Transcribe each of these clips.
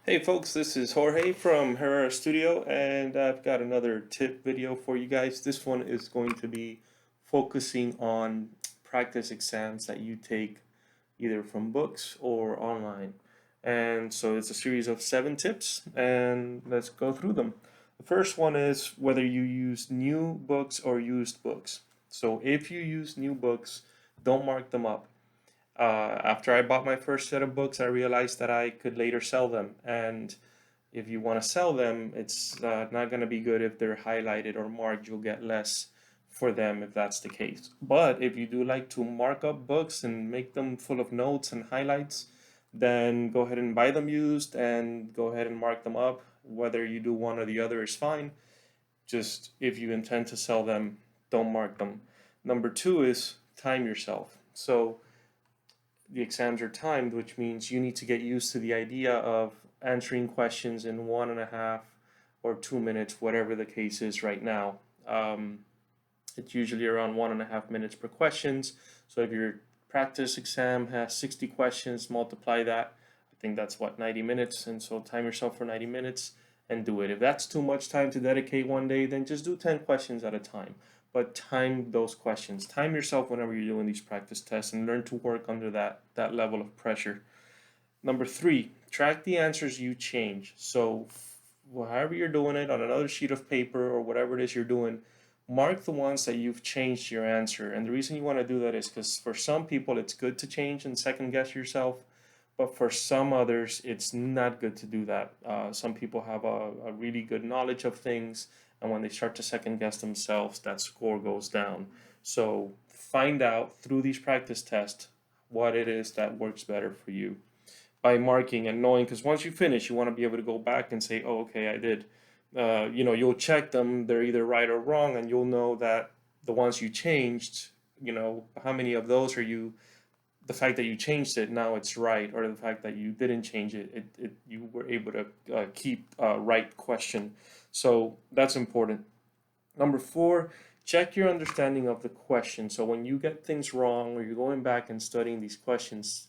Hey folks, this is Jorge from Herrera Studio, and I've got another tip video for you guys. This one is going to be focusing on practice exams that you take either from books or online. And so it's a series of 7 tips, and let's go through them. The first one is whether you use new books or used books. So if you use new books, don't mark them up. After I bought my first set of books, I realized that I could later sell them. And if you want to sell them, it's not going to be good if they're highlighted or marked. You'll get less for them if that's the case. But if you do like to mark up books and make them full of notes and highlights, then go ahead and buy them used and go ahead and mark them up. Whether you do one or the other is fine. Just if you intend to sell them, don't mark them. Number two is time yourself. So the exams are timed, which means you need to get used to the idea of answering questions in 1.5 or 2 minutes, whatever the case is right now. It's usually around 1.5 minutes per questions. So if your practice exam has 60 questions, multiply that. I think that's what, 90 minutes. And so time yourself for 90 minutes and do it. If that's too much time to dedicate one day, then just do 10 questions at a time. But time those questions. Time yourself whenever you're doing these practice tests and learn to work under that level of pressure. Number three, track the answers you change. So however you're doing it on another sheet of paper or whatever it is you're doing, mark the ones that you've changed your answer. And the reason you want to do that is because for some people it's good to change and second guess yourself, but for some others it's not good to do that. Some people have a really good knowledge of things, and when they start to second guess themselves, that score goes down. So find out through these practice tests what it is that works better for you by marking and knowing, because once you finish, you want to be able to go back and say, oh, okay, I did. You'll check them, they're either right or wrong, and you'll know that the ones you changed, how many of those are you, the fact that you changed it, now it's right, or the fact that you didn't change it, you were able to keep right question. So that's important. Number four, check your understanding of the question. So when you get things wrong or you're going back and studying these questions,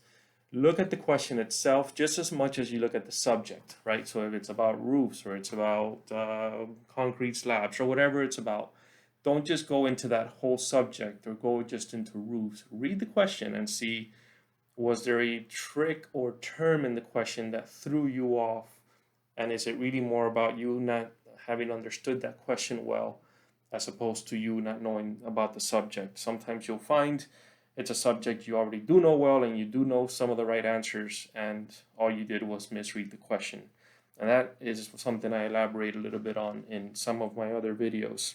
look at the question itself just as much as you look at the subject, right? So if it's about roofs or it's about concrete slabs or whatever it's about, don't just go into that whole subject or go just into roofs. Read the question and see, was there a trick or term in the question that threw you off? And is it really more about you not having understood that question well as opposed to you not knowing about the subject? Sometimes you'll find it's a subject you already do know well and you do know some of the right answers, and all you did was misread the question. And that is something I elaborate a little bit on in some of my other videos.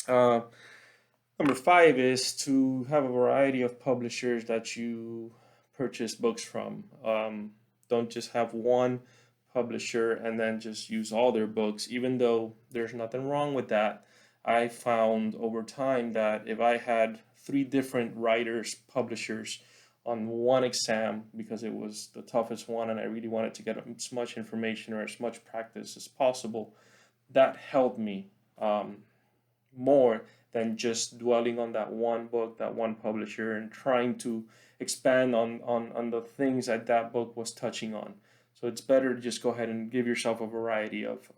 Number five is to have a variety of publishers that you purchase books from. Don't just have one publisher and then just use all their books, even though there's nothing wrong with that. I found over time that if I had 3 different writers, publishers on one exam, because it was the toughest one and I really wanted to get as much information or as much practice as possible, that helped me more than just dwelling on that one book, that one publisher, and trying to expand on the things that book was touching on. So it's better to just go ahead and give yourself a variety of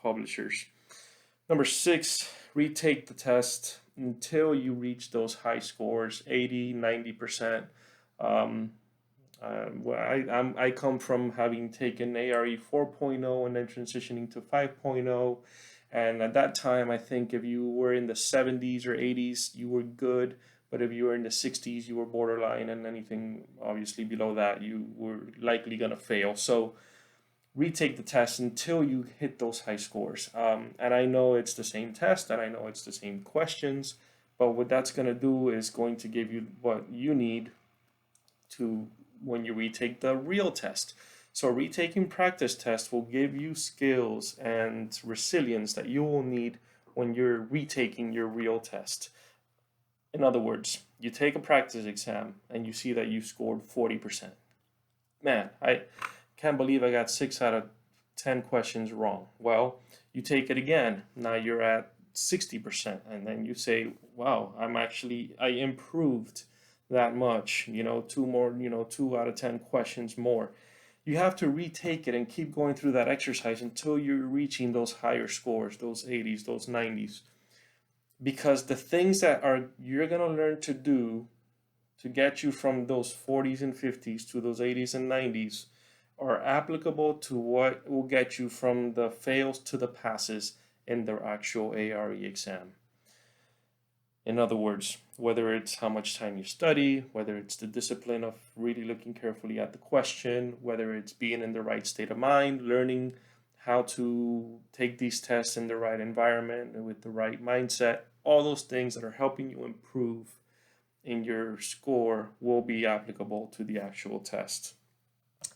publishers. Number 6, retake the test until you reach those high scores, 80, 90%. I come from having taken ARE 4.0 and then transitioning to 5.0. And at that time, I think if you were in the 70s or 80s, you were good. But if you were in the 60s, you were borderline, and anything obviously below that, you were likely going to fail. So retake the test until you hit those high scores. And I know it's the same test, and I know it's the same questions, but what that's going to do is going to give you what you need to when you retake the real test. So retaking practice tests will give you skills and resilience that you will need when you're retaking your real test. In other words, you take a practice exam and you see that you scored 40%. Man, I can't believe I got 6 out of 10 questions wrong. Well, you take it again. Now you're at 60%. And then you say, wow, I improved that much, 2 out of 10 questions more. you have to retake it and keep going through that exercise until you're reaching those higher scores, those 80s, those 90s. Because the things that are you're going to learn to do to get you from those 40s and 50s to those 80s and 90s are applicable to what will get you from the fails to the passes in the actual ARE exam. In other words, whether it's how much time you study, whether it's the discipline of really looking carefully at the question, whether it's being in the right state of mind, learning how to take these tests in the right environment and with the right mindset, all those things that are helping you improve in your score will be applicable to the actual test.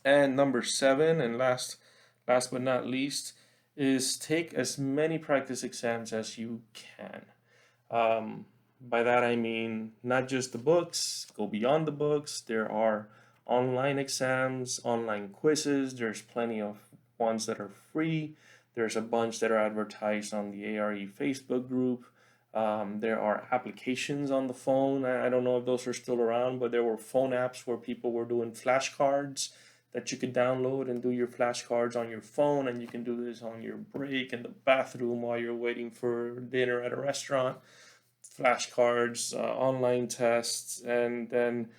And number 7, and last but not least, is take as many practice exams as you can. By that I mean not just the books, go beyond the books. There are online exams, online quizzes. There's plenty of ones that are free. There's a bunch that are advertised on the ARE Facebook group. There are applications on the phone. I don't know if those are still around, but there were phone apps where people were doing flashcards that you could download and do your flashcards on your phone, and you can do this on your break in the bathroom while you're waiting for dinner at a restaurant. Flashcards, online tests, and then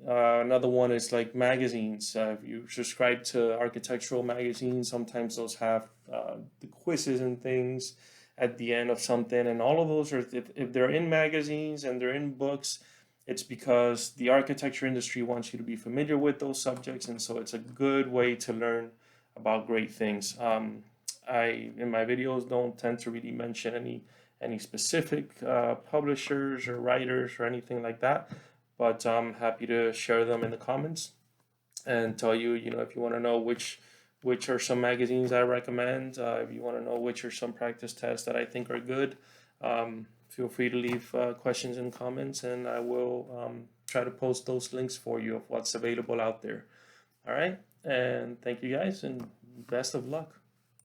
another one is like magazines. If you subscribe to architectural magazines, sometimes those have the quizzes and things at the end of something, and all of those are, if they're in magazines and they're in books, it's because the architecture industry wants you to be familiar with those subjects, and so it's a good way to learn about great things. I, in my videos, don't tend to really mention any specific publishers or writers or anything like that, but I'm happy to share them in the comments and tell you, if you want to know which are some magazines I recommend, if you want to know which are some practice tests that I think are good, feel free to leave questions and comments, and I will try to post those links for you of what's available out there. All right, and thank you guys, and best of luck.